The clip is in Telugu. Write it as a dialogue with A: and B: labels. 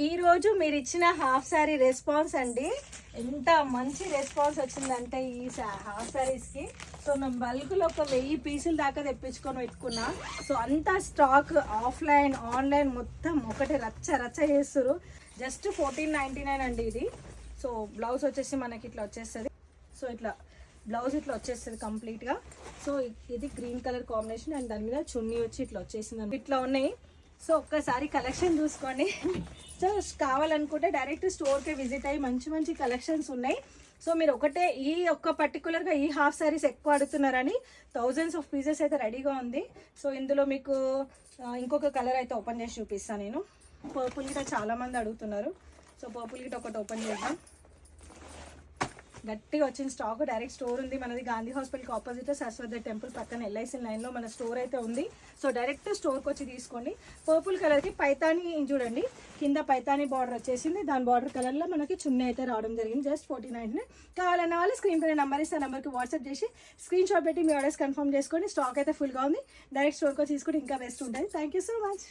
A: ఈరోజు మీరు ఇచ్చిన హాఫ్ శారీ రెస్పాన్స్ అండి, ఎంత మంచి రెస్పాన్స్ వచ్చిందంటే ఈ హాఫ్ శారీస్కి. సో మేము బల్క్లో ఒక 1000 పీసులు దాకా తెప్పించుకొని పెట్టుకున్నా. సో అంతా స్టాక్ ఆఫ్లైన్ ఆన్లైన్ మొత్తం ఒకటి రచ్చ రచ్చ చేస్తారు. జస్ట్ 1499 అండి ఇది. సో బ్లౌజ్ వచ్చేసి మనకి ఇట్లా వచ్చేస్తుంది. సో ఇట్లా బ్లౌజ్ ఇట్లా వచ్చేస్తుంది కంప్లీట్గా. సో ఇది గ్రీన్ కలర్ కాంబినేషన్ అండ్ దాని మీద చున్నీ వచ్చి ఇట్లా వచ్చేసింది. ఇట్లా ఉన్నాయి. సో ఒక్కసారి కలెక్షన్ చూసుకోండి. సో కావాలనుకుంటే డైరెక్ట్ స్టోర్కి విజిట్ అయ్యి మంచి మంచి కలెక్షన్స్ ఉన్నాయి. సో మీరు ఈ పర్టికులర్గా ఈ హాఫ్ శారీస్ ఎక్కువ అడుగుతున్నారని థౌజండ్స్ ఆఫ్ పీసెస్ అయితే రెడీగా ఉంది. సో ఇందులో మీకు ఇంకొక కలర్ అయితే ఓపెన్ చేసి చూపిస్తాను నేను. పర్పుల్ గిట చాలామంది అడుగుతున్నారు. సో పర్పుల్ గిట ఒకటి ఓపెన్ చేద్దాం. గట్టిగా వచ్చిన స్టాక్. డైరెక్ట్ స్టోర్ ఉంది మనది గాంధీ హాస్పిటల్కి ఆపోజిట్ సరస్వతి టెంపుల్ పక్కన ఎల్ఐసి లైన్లో మన స్టోర్ అయితే ఉంది. సో డైరెక్ట్ స్టోర్కి వచ్చి తీసుకోండి. పర్పుల్ కలర్కి పైతాని చూడండి, కింద పైతాని బార్డర్ వచ్చేసింది. దాని బార్డర్ కలర్లో మనకి చున్నీ అయితే రావడం జరిగింది. జస్ట్ 1499. కావాలన్న వాళ్ళు స్క్రీన్ పైన నెంబర్ ఇస్తే నెంబర్కి వాట్సాప్ చేసి స్క్రీన్ షాట్ పెట్టి మీ ఆర్డర్స్ కన్ఫర్మ్ చేసుకోండి. స్టాక్ అయితే ఫుల్గా ఉంది. డైరెక్ట్ స్టోర్కి వచ్చి తీసుకుంటే ఇంకా బెస్ట్ ఉంటుంది. Thank you so much.